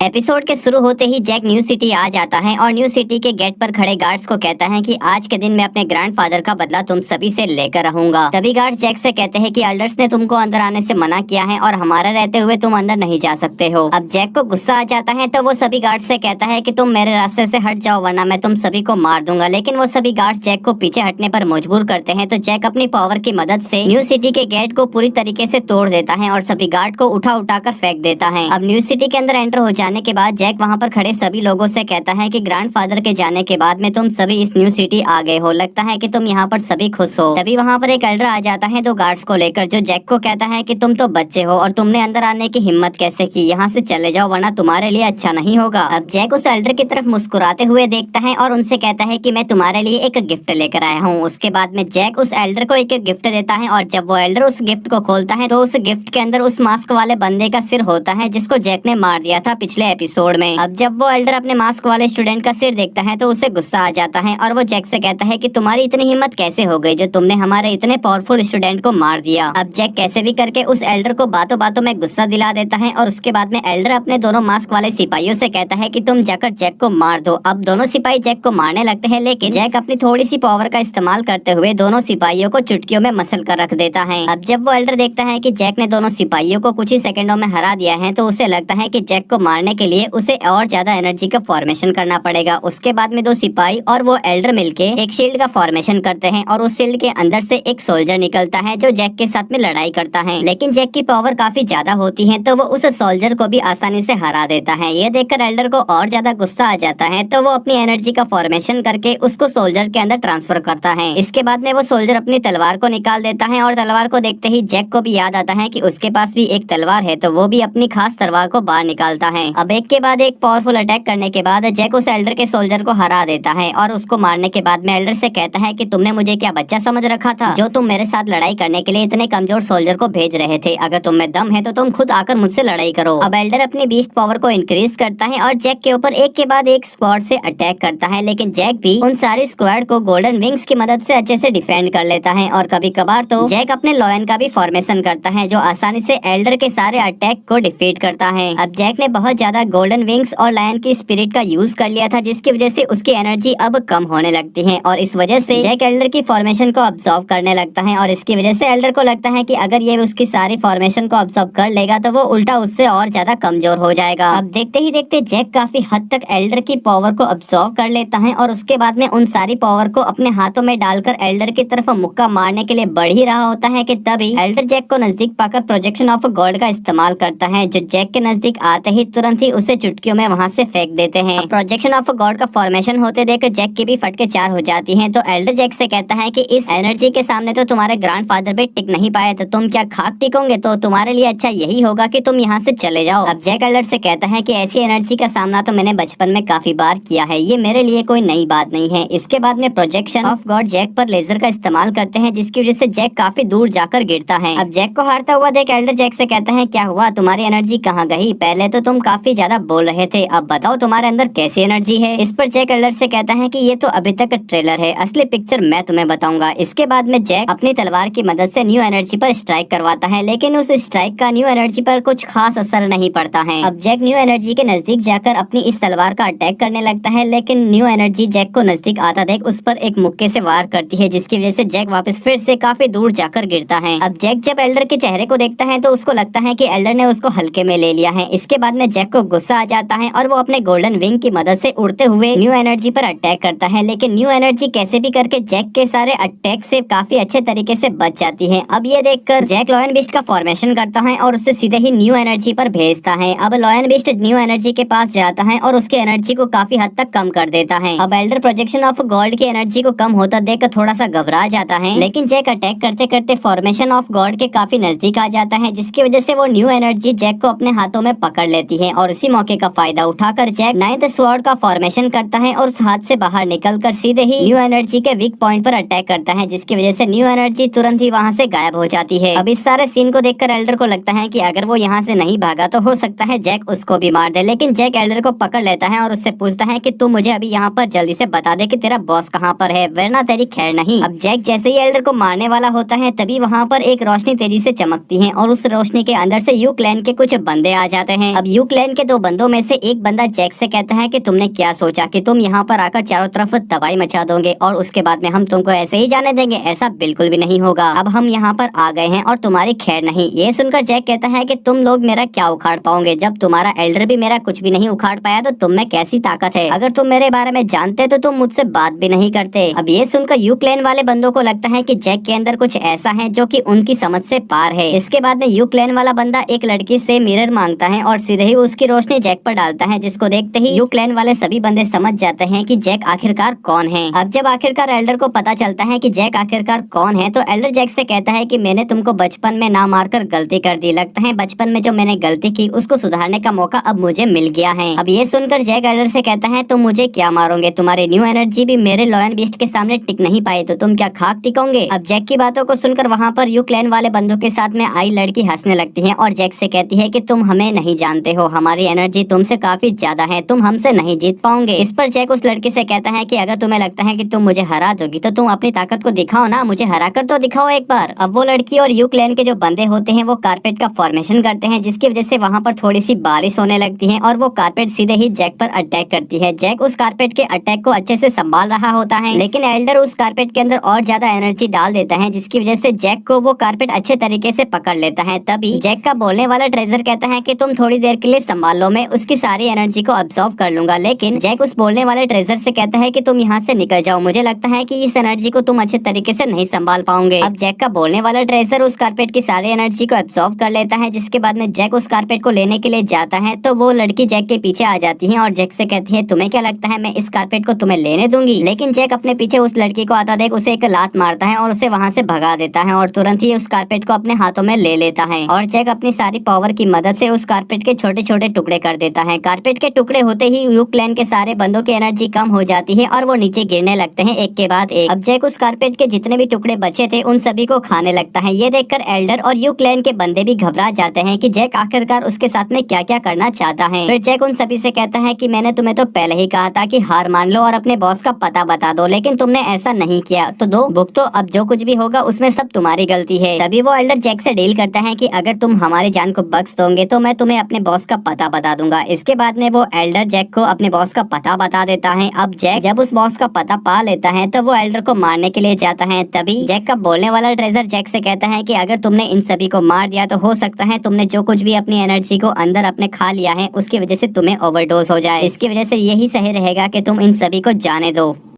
Episode के शुरू होते ही जैक न्यू सिटी आ जाता है और न्यू सिटी के गेट पर खड़े गार्ड्स को कहता है कि आज के दिन मैं अपने ग्रैंडफादर का बदला तुम सभी से लेकर रहूंगा। तभी गार्ड्स जैक से कहते हैं कि एल्डर्स ने तुमको अंदर आने से मना किया है और हमारा रहते हुए तुम अंदर नहीं जा सकते हो। अब जैक को गुस्सा आ जाता है तो वो सभी गार्ड्स से कहता है कि तुम मेरे रास्ते से हट जाओ वरना मैं तुम सभी को मार दूंगा। लेकिन वो सभी गार्ड्स जैक को पीछे हटने पर मजबूर करते हैं तो जैक अपनी पावर की मदद से न्यू सिटी के गेट को पूरी तरीके से तोड़ देता है और सभी गार्ड को उठा कर फेंक देता है। अब न्यू सिटी के अंदर एंटर हो जाने के बाद जैक वहाँ पर खड़े सभी लोगों से कहता है कि ग्रैंडफादर के जाने के बाद में तुम सभी इस न्यू सिटी आ गए हो, लगता है कि तुम यहाँ पर सभी खुश हो। तभी वहाँ पर एक एल्डर आ जाता है दो गार्ड्स को लेकर, जो जैक को कहता है कि तुम तो बच्चे हो और तुमने अंदर आने की हिम्मत कैसे की, यहाँ से चले जाओ वरना तुम्हारे लिए अच्छा नहीं होगा। अब जैक उस एल्डर की तरफ मुस्कुराते हुए देखता है और उनसे कहता है कि मैं तुम्हारे लिए एक गिफ्ट लेकर आया हूँ। उसके बाद में जैक उस एल्डर को एक गिफ्ट देता है और जब वो एल्डर उस गिफ्ट को खोलता है तो उस गिफ्ट के अंदर उस मास्क वाले बंदे का सिर होता है जिसको जैक ने मार दिया था पिछले एपिसोड में। अब जब वो एल्डर अपने मास्क वाले स्टूडेंट का सिर देखता है तो उसे गुस्सा आ जाता है और वो जैक से कहता है कि तुम्हारी इतनी हिम्मत कैसे हो गई जो तुमने हमारे इतने पावरफुल स्टूडेंट को मार दिया। अब जैक कैसे भी करके उस एल्डर को बातों बातों में गुस्सा दिला देता है और उसके बाद में एल्डर अपने दोनों मास्क वाले सिपाहियों से कहता है कि तुम जाकर जैक को मार दो। अब दोनों सिपाही जैक को मारने लगते हैं लेकिन जैक अपनी थोड़ी सी पावर का इस्तेमाल करते हुए दोनों सिपाहियों को चुटकियों में मसल कर रख देता है। अब जब वो एल्डर देखता है कि जैक ने दोनों सिपाहियों को कुछ ही सेकंडों में हरा दिया है तो उसे लगता है कि जैक को मारने के लिए उसे और ज्यादा एनर्जी का फॉर्मेशन करना पड़ेगा। उसके बाद में दो सिपाही और वो एल्डर मिलके एक शील्ड का फॉर्मेशन करते हैं और उस शील्ड के अंदर से एक सोल्जर निकलता है जो जैक के साथ में लड़ाई करता है। लेकिन जैक की पावर काफी ज्यादा होती है तो वो उस सोल्जर को भी आसानी से हरा देता है। ये देखकर एल्डर को और ज्यादा गुस्सा आ जाता है तो वो अपनी एनर्जी का फॉर्मेशन करके उसको सोल्जर के अंदर ट्रांसफर करता है। इसके बाद में वो सोल्जर अपनी तलवार को निकाल देता है और तलवार को देखते ही जैक को भी याद आता है कि उसके पास भी एक तलवार है तो वो भी अपनी खास तलवार को बाहर निकालता है। अब एक के बाद एक पावरफुल अटैक करने के बाद जैक उस एल्डर के सोल्जर को हरा देता है और उसको मारने के बाद में एल्डर से कहता है कि तुमने मुझे क्या बच्चा समझ रखा था जो तुम मेरे साथ लड़ाई करने के लिए इतने कमजोर सोल्जर को भेज रहे थे। अगर तुम में दम है तो तुम खुद आकर मुझसे लड़ाई करो। अब एल्डर अपनी बीस्ट पावर को इंक्रीज करता है और जैक के ऊपर एक के बाद एक स्क्वाड से अटैक करता है लेकिन जैक भी उन सारी स्क्वाड को गोल्डन विंग्स की मदद से अच्छे से डिफेंड कर लेता है। और कभी कभार तो जैक अपने लॉयन का भी फॉर्मेशन करता है जो आसानी से एल्डर के सारे अटैक को डिफीट करता है। अब जैक ने बहुत ज्यादा गोल्डन विंग्स और लायन की स्पिरिट का यूज कर लिया था जिसकी वजह से उसकी एनर्जी अब कम होने लगती है और इस वजह से जैक एल्डर की फॉर्मेशन को ऑब्जर्व करने लगता है और इसकी वजह से एल्डर को लगता है कि अगर ये उसकी सारी फॉर्मेशन को ऑब्जर्व कर लेगा तो वो उल्टा उससे और ज्यादा कमजोर हो जाएगा। अब देखते ही देखते जैक काफी हद तक एल्डर की पावर को ऑब्जर्व कर लेता है और उसके बाद में उन सारी पावर को अपने हाथों में डालकर एल्डर की तरफ मुक्का मारने के लिए बढ़ ही रहा होता है कि तभी एल्डर जैक को नजदीक पाकर प्रोजेक्शन ऑफ गॉड का इस्तेमाल करता है जो जैक के नजदीक आते ही तुरंत ही उसे चुटकियों में वहाँ से फेंक देते हैं। प्रोजेक्शन ऑफ गॉड का फॉर्मेशन होते देख जैक की भी फटके चार हो जाती हैं तो एल्डर जैक से कहता है कि इस एनर्जी के सामने तो तुम्हारे ग्रैंडफादर भी टिक नहीं पाए तो तुम क्या खाक टिकोगे, तो तुम्हारे लिए अच्छा यही होगा कि तुम यहाँ से चले जाओ। अब जैक एल्डर से कहता है कि ऐसी एनर्जी का सामना तो मैंने बचपन में काफी बार किया है, ये मेरे लिए कोई नई बात नहीं है। इसके बाद में प्रोजेक्शन ऑफ गॉड जैक पर लेजर का इस्तेमाल करते हैं जिसकी वजह से जैक काफी दूर जाकर गिरता है। अब जैक को हारता हुआ देख एल्डर जैक से कहता है क्या हुआ, तुम्हारी एनर्जी कहाँ गई, पहले तो तुम काफी ज्यादा बोल रहे थे, अब बताओ तुम्हारे अंदर कैसी एनर्जी है। इस पर जैक एल्डर से कहता है कि ये तो अभी तक ट्रेलर है, असली पिक्चर मैं तुम्हें बताऊंगा। इसके बाद में जैक अपनी तलवार की मदद से न्यू एनर्जी पर स्ट्राइक करवाता है लेकिन उस स्ट्राइक का न्यू एनर्जी पर कुछ खास असर नहीं पड़ता है। अब जैक न्यू एनर्जी के नजदीक जाकर अपनी इस तलवार का अटैक करने लगता है लेकिन न्यू एनर्जी जैक को नजदीक आता देख उस पर एक मुक्के से वार करती है जिसकी वजह से जैक वापस फिर से काफी दूर जाकर गिरता है। अब जैक जब एल्डर के चेहरे को देखता है तो उसको लगता है कि एल्डर ने उसको हल्के में ले लिया है। इसके बाद में जैक को गुस्सा आ जाता है और वो अपने गोल्डन विंग की मदद से उड़ते हुए न्यू एनर्जी पर अटैक करता है लेकिन न्यू एनर्जी कैसे भी करके जैक के सारे अटैक से काफी अच्छे तरीके से बच जाती है। अब ये देखकर जैक लॉयन बिस्ट का फॉर्मेशन करता है और उससे सीधे ही न्यू एनर्जी पर भेजता है। अब लॉयन बिस्ट न्यू एनर्जी के पास जाता है और उसकी एनर्जी को काफी हद तक कम कर देता है। अब एल्डर प्रोजेक्शन ऑफ गॉड की एनर्जी को कम होता देखकर थोड़ा सा घबरा जाता है लेकिन जैक अटैक करते करते फॉर्मेशन ऑफ गॉड के काफी नजदीक आ जाता है जिसकी वजह से वो न्यू एनर्जी जैक को अपने हाथों में पकड़ लेती है और इसी मौके का फायदा उठाकर जैक नाइन्थ स्वॉर्ड का फॉर्मेशन करता है और उस हाथ से बाहर निकलकर सीधे ही न्यू एनर्जी के वीक पॉइंट पर अटैक करता है जिसकी वजह से न्यू एनर्जी तुरंत ही वहाँ से गायब हो जाती है। अब इस सारे सीन को देखकर एल्डर को लगता है कि अगर वो यहाँ से नहीं भागा तो हो सकता है जैक उसको भी मार दे लेकिन जैक एल्डर को पकड़ लेता है और उससे पूछता है कि तू मुझे अभी यहाँ पर जल्दी से बता दे कि तेरा बॉस कहाँ पर है वरना तेरी खैर नहीं। अब जैक जैसे ही एल्डर को मारने वाला होता है तभी वहाँ पर एक रोशनी तेजी से चमकती है और उस रोशनी के अंदर से यू क्लैन के कुछ बंदे आ जाते हैं। अब यू क्लैन क्लैन के दो बंदों में से एक बंदा जैक से कहता है कि तुमने क्या सोचा कि तुम यहाँ पर आकर चारों तरफ तबाही मचा दोगे और उसके बाद में हम तुमको ऐसे ही जाने देंगे? ऐसा बिल्कुल भी नहीं होगा। अब हम यहाँ पर आ गए हैं और तुम्हारी खैर नहीं। ये सुनकर जैक कहता है कि तुम लोग मेरा क्या उखाड़ पाओगे? जब तुम्हारा एल्डर भी मेरा कुछ भी नहीं उखाड़ पाया तो तुम में कैसी ताकत है? अगर तुम मेरे बारे में जानते तो तुम मुझसे बात भी नहीं करते। अब ये सुनकर यू क्लैन वाले बंदों को लगता है कि जैक के अंदर कुछ ऐसा है जो कि उनकी समझ से पार है। इसके बाद में यू क्लैन वाला बंदा एक लड़की से मिरर मांगता है और सीधे ही उसकी रोशनी जैक पर डालता है, जिसको देखते ही यू क्लैन वाले सभी बंदे समझ जाते हैं कि जैक आखिरकार कौन है। अब जब आखिरकार एल्डर को पता चलता है कि जैक आखिरकार कौन है तो एल्डर जैक से कहता है कि मैंने तुमको बचपन में ना मारकर गलती कर दी। लगता है बचपन में जो मैंने गलती की उसको सुधारने का मौका अब मुझे मिल गया है। अब ये सुनकर जैक एल्डर से कहता है तुम मुझे क्या मारोगे? तुम्हारी न्यू एनर्जी भी मेरे लॉयन बीस्ट के सामने टिक नहीं पाई तो तुम क्या खाक टिकोगे? अब जैक की बातों को सुनकर वहाँ पर यू क्लैन वाले बंदों के साथ में आई लड़की हंसने लगती है और जैक से कहती है कि तुम हमें नहीं जानते हो, हमारी एनर्जी तुमसे काफी ज्यादा है, तुम हमसे नहीं जीत पाओगे। इस पर जैक उस लड़की से कहता है कि अगर तुम्हें लगता है कि तुम मुझे हरा दोगी तो तुम अपनी ताकत को दिखाओ ना, मुझे हरा कर तो दिखाओ एक बार। अब वो लड़की और यू क्लैन के जो बंदे होते हैं वो कारपेट का फॉर्मेशन करते हैं, जिसकी वजह से वहाँ पर थोड़ी सी बारिश होने लगती है और वो कारपेट सीधे ही जैक पर अटैक करती है। जैक उस कारपेट के अटैक को अच्छे से संभाल रहा होता है, लेकिन एल्डर उस कारपेट के अंदर और ज्यादा एनर्जी डाल देता है, जिसकी वजह से जैक को वो कारपेट अच्छे तरीके से पकड़ लेता है। तभी जैक का बोलने वाला ट्रेजर कहता है कि तुम थोड़ी देर के लिए संभाल लो, मैं उसकी सारी एनर्जी को अब्सॉर्ब कर लूंगा। लेकिन जैक उस बोलने वाले ट्रेजर से कहता है कि तुम यहाँ से निकल जाओ, मुझे लगता है कि इस एनर्जी को तुम अच्छे तरीके से नहीं संभाल पाओगे। अब जैक का बोलने वाला ट्रेजर उस कारपेट की सारी एनर्जी को अब्सॉर्ब कर लेता है, जिसके बाद में जैक उस कारपेट को लेने के लिए जाता है तो वो लड़की जैक के पीछे आ जाती है और जैक से कहती है तुम्हें क्या लगता है मैं इस कारपेट को तुम्हें लेने दूंगी? लेकिन जैक अपने पीछे उस लड़की को आता देख उसे एक लात मारता है और उसे वहाँ से भगा देता है और तुरंत ही उस कारपेट को अपने हाथों में ले लेता है और जैक अपनी सारी पावर की मदद से उस कारपेट के छोटे छोटे टुकड़े कर देता है। कारपेट के टुकड़े होते ही यू क्लैन के सारे बंदों की एनर्जी कम हो जाती है और वो नीचे गिरने लगते हैं एक के बाद एक। अब जैक उस कारपेट के जितने भी टुकड़े बचे थे उन सभी को खाने लगता है। ये देखकर एल्डर और यू क्लैन के बंदे भी घबरा जाते हैं कि जैक आखिरकार उसके साथ में क्या क्या करना चाहता है। फिर जैक उन सभी से कहता है कि मैंने तुम्हें तो पहले ही कहा था कि हार मान लो और अपने बॉस का पता बता दो, लेकिन तुमने ऐसा नहीं किया, तो दो भुगतो, अब जो कुछ भी होगा उसमें सब तुम्हारी गलती है। तभी वो एल्डर जैक से डील करता है कि अगर तुम हमारी जान को बख्श दोगे तो मैं तुम्हें अपने बॉस का पता बता दूंगा। इसके बाद में वो एल्डर जैक को अपने बॉस का पता बता देता है। अब जैक जब उस बॉस का पता पा लेता है तो वो एल्डर को मारने के लिए जाता है। तभी जैक का बोलने वाला ट्रेजर जैक से कहता है कि अगर तुमने इन सभी को मार दिया तो हो सकता है तुमने जो कुछ भी अपनी एनर्जी को अंदर अपने खा लिया है उसकी वजह से तुम्हें ओवरडोज हो जाए। इसकी वजह से यही सही रहेगा कि तुम इन सभी को जाने दो।